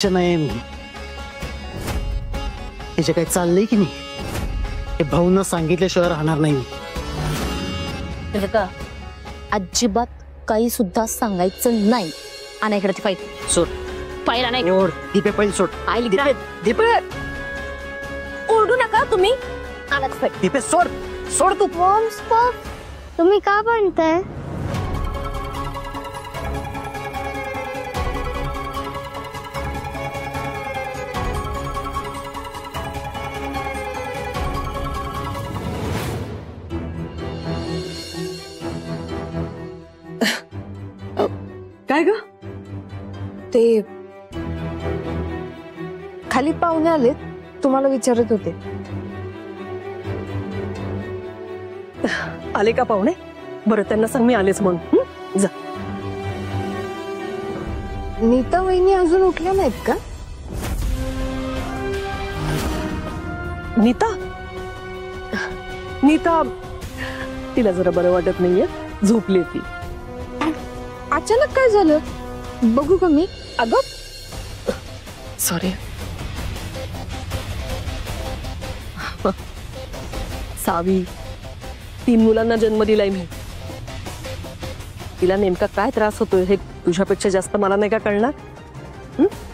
नाही हे जे काही चाललंय की नाही हे भाऊंना सांगितल्याशिवाय राहणार नाही. का अजिबात काही सुद्धा सांगायचं नाही. आणि इकडे ती फाईल सोड. फाईल नाही ओढ दीपे पहिले सोड. आई दीपे दीपे ओरडू नका तुम्ही. दीपे सोड सोड तू. तुम्ही का बनताय? काय ग? ते खाली पाहुणे आले, तुम्हाला विचारत होते. आले का पाहुणे? बरं त्यांना सांग मी आलेच म्हणून. जा. नीता वहिनी अजून उठल्या नाहीत का? नीता नीता तिला जरा बरं वाटत नाहीये, झोपली ती. अचानक काय झालं? बघू का मी? अगं सॉरी. सावी 3 मुलांना जन्म दिलाय मी. तिला नेमका काय त्रास होतोय हे तुझ्यापेक्षा जास्त मला नाही का कळणार?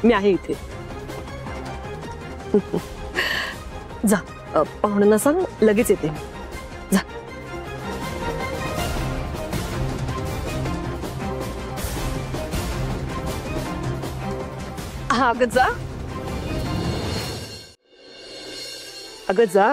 मी आहे इथे. जा पाहुण्यांना सांग लगेच येते. जा. अगं जा. अगं जा.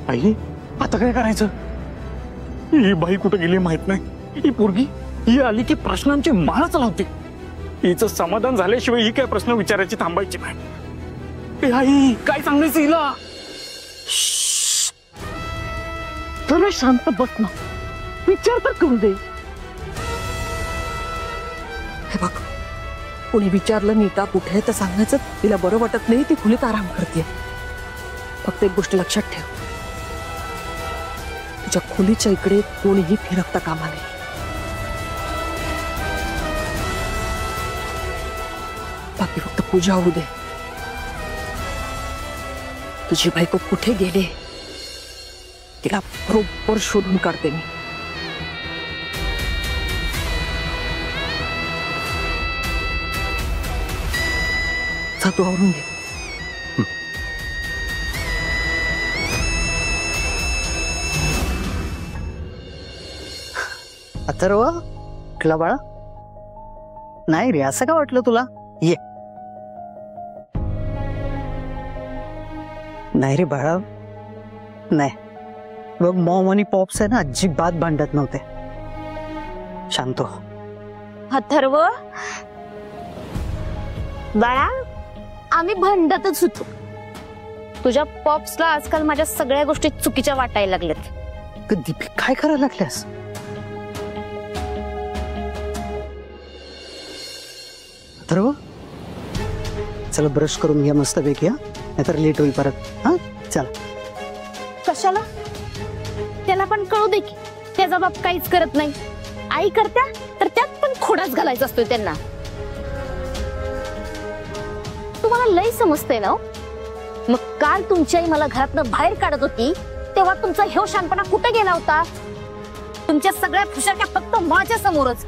आई आता काय करायचं? ही बाई कुठे गेली माहित नाही. ही पोरगी ही आली की प्रश्नांची माळच लावते. हिचं समाधान झाल्याशिवाय ही काय प्रश्न विचारायची थांबायची नाही. ए आई काय सांगायचं हिला? तर शांत बस ना, विचार तर करू दे. हे बघ, कोणी विचारलं नीता कुठे आहे तर सांगायचं तिला बरं वाटत नाही, ती खोलीत आराम करते. फक्त एक गोष्ट लक्षात ठेव, तुझ्या खोलीच्या इकडे कोणीही फिरकता कामा नये. बाकी फक्त पूजा होऊ दे. तुझी बायको कुठे गेले तिला बरोबर शोधून काढते मी. जा तू आवरून घे. अथर्व कुठला बाळा? नाही रे, असं का वाटलं तुला? ये. नाही रे बाळा, नाही बघ, मॉम आणि पॉप्स आहे ना अजिबात भांडत नव्हते. शांत हो. अथर्व बाळा, आम्ही भांडतच होतो. तुझ्या पॉप्सला आजकाल माझ्या सगळ्या गोष्टी चुकीच्या वाटायला लागल्यात. दीपी काय करायला लागल्यास? अथर्व चला ब्रश करून घ्या मस्त पैकी, हा नाहीतर लेट होईल परत. हा चला. कशाला? त्याला पण कळू दे की त्याचा बाप काहीच करत नाही. आई करत्या तर त्यात पण खोडाच घालायचा असतोय त्यांना. तुम्हाला लय समजतंय ना. मग काल तुमची आई मला घरातनं बाहेर काढत होती तेव्हा तुमचा ह्यो शानपणा कुठे गेला होता? तुमच्या सगळ्या फुशाक्या फक्त माझ्या समोरच.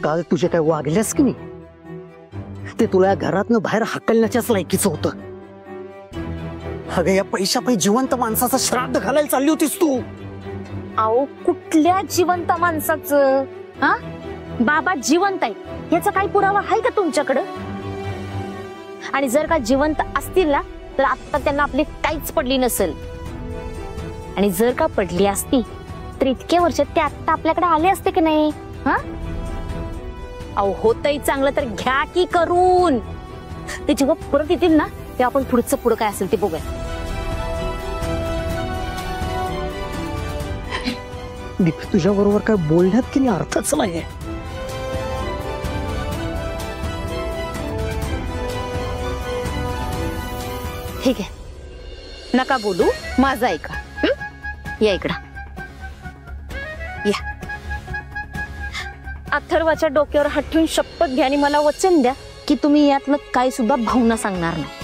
काल तुझे काय वागल्यास की नाही ते तुला घरातनं बाहेर हाकलण्याच्याच लायकीचं होतं. अगं या पैशापायी जिवंत माणसाचं श्राद्ध घालायला चालली होतीस तू. अहो कुठल्या जिवंत माणसाचं? हा बाबा जिवंत आहे याचा काही पुरावा आहे का तुमच्याकडं? आणि जर का जिवंत असतील ना तर आता त्यांना आपली काहीच पडली नसेल. आणि जर का पडली असती तर इतके वर्ष ते आता आपल्याकडे आले असते की नाही? हा अहो होतही चांगलं तर घ्या की करून. ते जेव्हा परत येतील ना ते आपण पुढचं काय असेल ते बघूया. दीप तुझ्या बरोबर काय बोलण्यात की नाही अर्थच नाहीये. ठीक आहे, नका बोलू, माझं ऐका. या इकडं या. अथर्वाच्या डोक्यावर हात ठेवून शपथ घ्या आणि मला वचन द्या की तुम्ही यातलं काही सुद्धा भावना सांगणार नाही.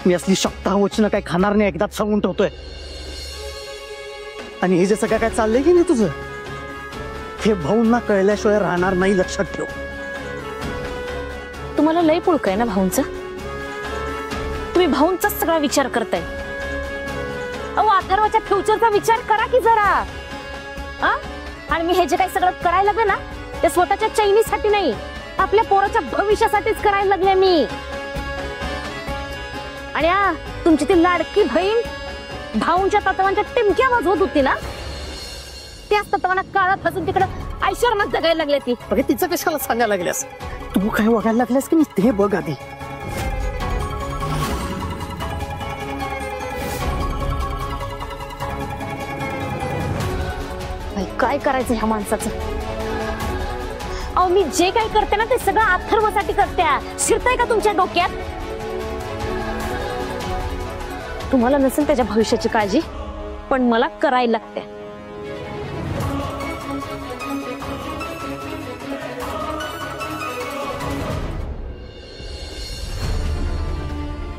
मी असली शब्द वचन काय खाणार नाही, एकदाच सांगून ठेवतोय. आणि हे जे सगळं काय चाललंय की नाही तुझं, हे भाऊंना कळल्याशिवाय राहणार नाही, लक्षात ठेव. तुम्हाला लय पुळक आहे ना भाऊंचं. तुम्ही भाऊंचाच सगळा विचार करताय. अहो, अथर्वाच्या फ्युचरचा विचार करा की जरा. आणि मी हे जे काही सगळं करायला लागले ना, ते स्वतःच्या चैनीसाठी नाही, आपल्या पोराच्या भविष्यासाठीच करायला लागले मी. आणि तुमची ती लाडकी बहीण भाऊंच्या तत्वांच्या टिमक्या वाजवत होती ना, त्याच तत्वांना काळा फसून तिकडं ऐश्वर्यात जगायला लागले ती. अरे तिचं कशाला सांगायला लागल्यास, तू काय वागायला लागल्यास की नाही ते बघ आधी. काय करायचं ह्या माणसाचं. अहो, मी जे काही करते ना ते सगळं अथर्वासाठी करते. शिरताय का तुमच्या डोक्यात? तुम्हाला नसेल त्याच्या भविष्याची काळजी, पण मला करायला लागते.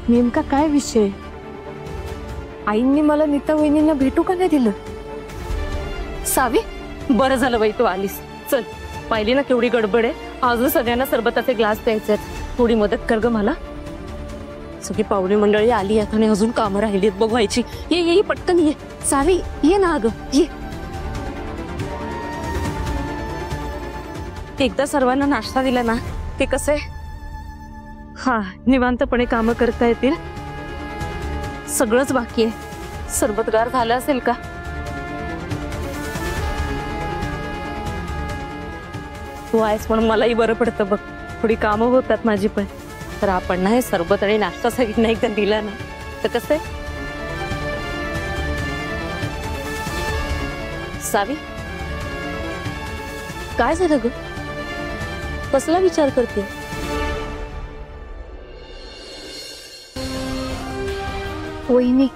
नेमका काय विषय? आईंनी मला नीता वहिनींना भेटू का नाही दिलं? सावी, बरं झालं बाई तू आलीस. चल, पाहिली ना केवढी गडबड आहे. अजून सगळ्यांना सरबताचे ग्लास द्यायचे आहेत. थोडी मदत कर ग मला. सगळी पाहुणे मंडळी आली आहेत आणि अजून कामं राहिली आहेत बघवायची. ये ये पटकन ये. सावी, ये ना अगं, ये. एकदा सर्वांना नाश्ता दिला ना, ते कसं हा निवांतपणे कामं करता येतील. सगळंच बाकी आहे. सरबतगार झालं असेल का? तू आहेस म्हणून मलाही बरं पडतं बघ. थोडी कामं होतात माझी पण. तर आपण ना हे सरबत आणि नाश्ता सगळ्यांना एकदा दिला ना, तर कसं आहे. सावी, काय झालं ग? कसला विचार करते? वहिनी,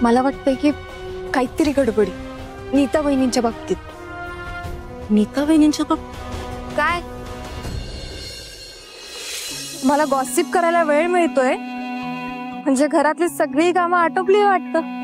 मला वाटतंय की काहीतरी गडबडी नीता वहिनींच्या बाबतीत. नीता वहिनींच्या बाबतीत काय? मला गॉसिप करायला वेळ मिळतोय म्हणजे घरातली सगळी कामं आटोपली वाटतं.